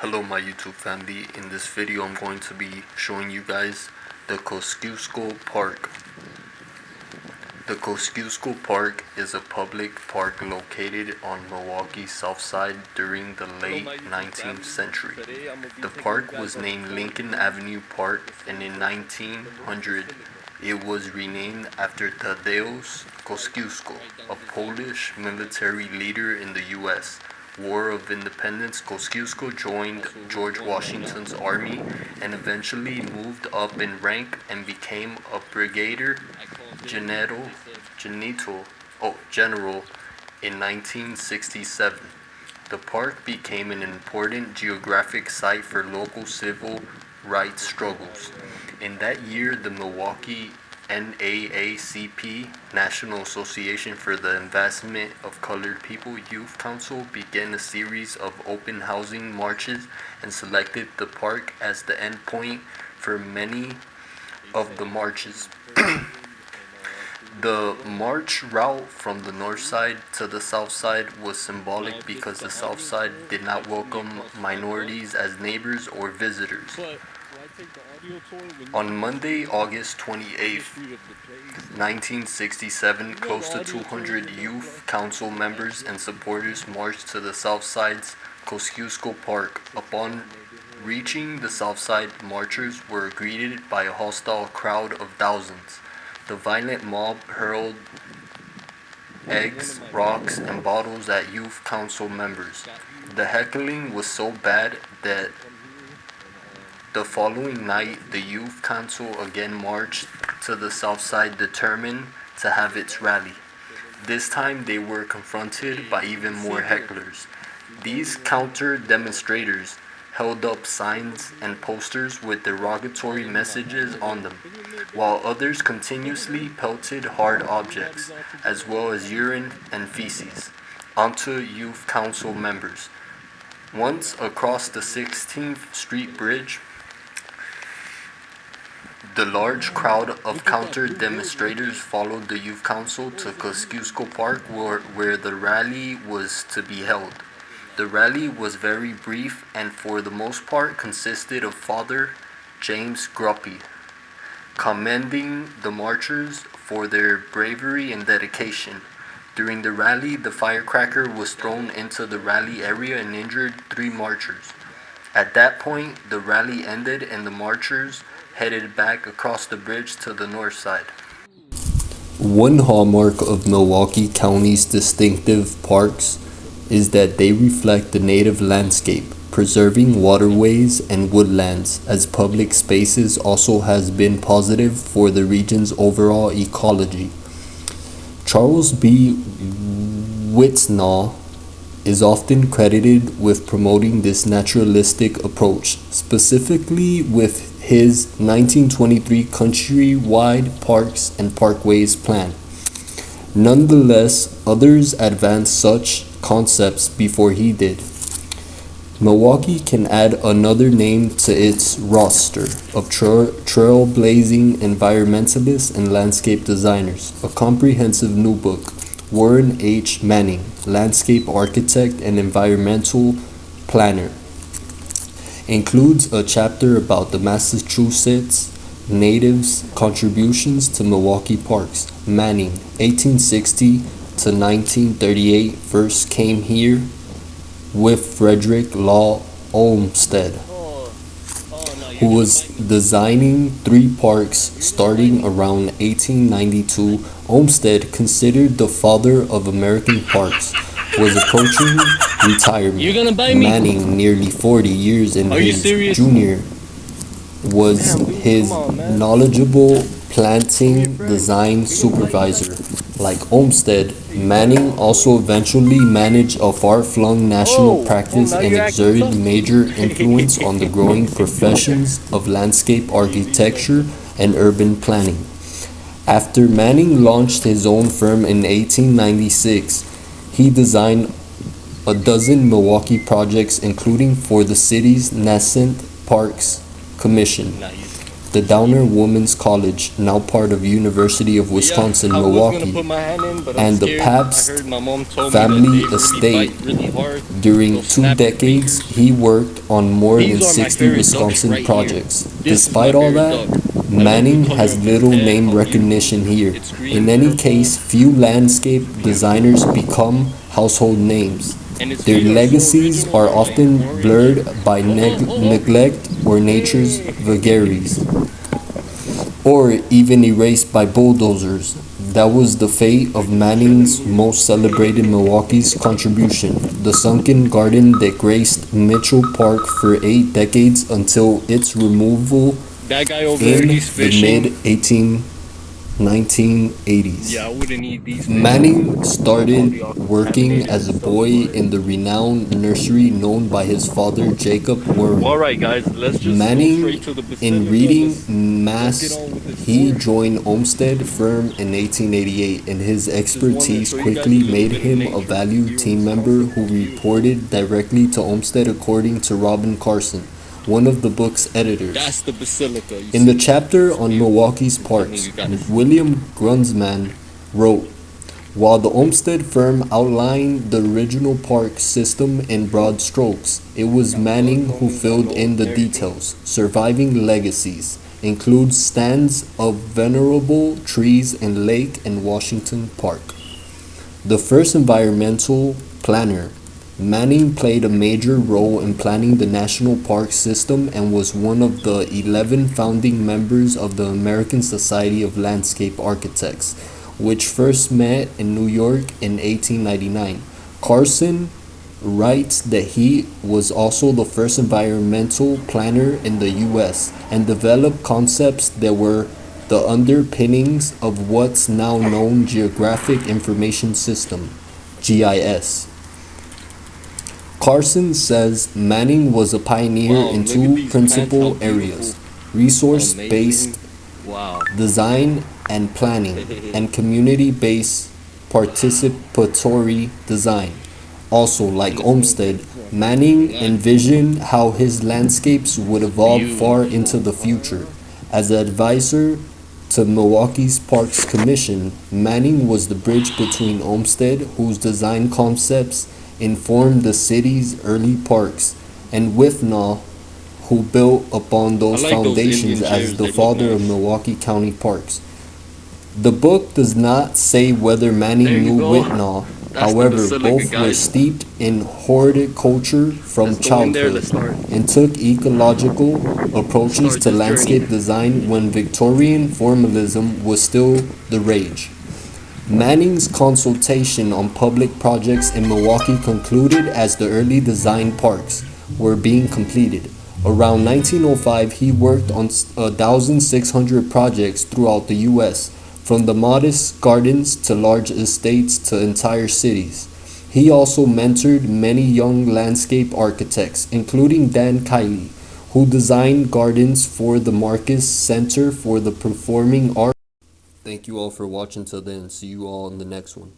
Hello my YouTube family. In this video I'm going to be showing you guys the Kosciuszko Park. The Kosciuszko Park is a public park located on Milwaukee's south side during the late 19th century. The park was named Lincoln Avenue Park, and in 1900 it was renamed after Tadeusz Kosciuszko, a Polish military leader in the U.S. War of Independence. Kosciuszko joined George Washington's army and eventually moved up in rank and became a brigadier general in 1967. The park became an important geographic site for local civil rights struggles. In that year, the Milwaukee NAACP, National Association for the Advancement of Colored People Youth Council, began a series of open housing marches and selected the park as the endpoint for many of the marches. The march route from the north side to the south side was symbolic because the south side did not welcome minorities as neighbors or visitors. On Monday, August 28th, 1967, close to 200 youth council members and supporters marched to the south side's Kosciuszko Park. Upon reaching the south side, marchers were greeted by a hostile crowd of thousands. The violent mob hurled eggs, rocks, and bottles at youth council members. The heckling was so bad that the following night, the youth council again marched to the south side, determined to have its rally. This time they were confronted by even more hecklers. These counter-demonstrators held up signs and posters with derogatory messages on them, while others continuously pelted hard objects, as well as urine and feces, onto youth council members. Once across the 16th Street Bridge, the large crowd of counter-demonstrators followed the youth council to Kosciuszko Park, where the rally was to be held. The rally was very brief and for the most part consisted of Father James Gruppy commending the marchers for their bravery and dedication. During the rally, the firecracker was thrown into the rally area and injured 3 marchers. At that point, the rally ended and the marchers headed back across the bridge to the north side. One hallmark of Milwaukee County's distinctive parks is that they reflect the native landscape. Preserving waterways and woodlands as public spaces also has been positive for the region's overall ecology. Charles B. Wittnall is often credited with promoting this naturalistic approach, specifically with his 1923 countrywide parks and parkways plan. Nonetheless, others advanced such concepts before he did. Milwaukee can add another name to its roster of trailblazing environmentalists and landscape designers. A comprehensive new book, Warren H. Manning, landscape architect and environmental planner, includes a chapter about the Massachusetts natives' contributions to Milwaukee parks. Manning, 1860 to 1938, first came here with Frederick Law Olmsted, who was designing 3 parks starting around 1892. Olmsted, considered the father of American parks, was approaching retirement. Manning, nearly 40 years in his junior, was his knowledgeable planting design supervisor. Like Olmsted, Manning also eventually managed a far-flung national practice and exerted major influence on the growing professions of landscape architecture and urban planning. After Manning launched his own firm in 1896, he designed a dozen Milwaukee projects, including for the city's nascent Parks Commission. the Downer Women's College, now part of University of Wisconsin-Milwaukee, and the Pabst family estate. During 2 decades, he worked on more than 60 Wisconsin projects. Despite all that, Manning has little name recognition here. In any case, few landscape designers become household names. Their legacies are often blurred by neglect or nature's vagaries, or even erased by bulldozers. That was the fate of Manning's most celebrated Milwaukee's contribution, the sunken garden that graced Mitchell Park for 8 decades until its removal That guy over in there, he's the fishing. mid-1980s. Yeah, I wouldn't eat these. Manning started working as a boy in the renowned nursery known by his father, Jacob Warren. Alright guys, let's just Manning, go straight to the Basilica. in reading Let's mass, get on with this he story. joined Olmsted firm in 1888, and his expertise show you guys quickly a little made bit of him a nature. valued team member who reported directly to Olmsted, according to Robin Carson, one of the book's editors. That's the Basilica. You In see? the chapter on Milwaukee's parks, William Grunsman wrote, while the Olmsted firm outlined the original park system in broad strokes, it was Manning who filled in the details. Surviving legacies include stands of venerable trees in Lake and Washington Park. The first environmental planner, Manning played a major role in planning the national park system and was one of the 11 founding members of the American Society of Landscape Architects, which first met in New York in 1899. Carson writes that he was also the first environmental planner in the U.S. and developed concepts that were the underpinnings of what's now known Geographic Information System, GIS. Carson says Manning was a pioneer Wow, in look at two these principal plants, how areas: beautiful. resource-based Amazing. Wow. design and planning, and community-based participatory design. Also, like Olmsted, Manning envisioned how his landscapes would evolve far into the future. As an advisor to Milwaukee's Parks Commission, Manning was the bridge between Olmsted, whose design concepts informed the city's early parks, and Withnaw, who built upon those I like those foundations Indian as chairs, the they look father of nice. Milwaukee County Parks. The book does not say whether Manning There you knew go. Withnaw. That's the However, Basilica, both were guys. steeped in horticulture from Let's go in there, childhood let's start. and took ecological approaches Start to this landscape journey. design when Victorian formalism was still the rage. Manning's consultation on public projects in Milwaukee concluded as the early design parks were being completed. Around 1905, he worked on 1,600 projects throughout the U.S., from the modest gardens to large estates to entire cities. He also mentored many young landscape architects, including Dan Kiley, who designed gardens for the Marcus Center for the Performing Arts. Thank you all for watching till then. See you all in the next one.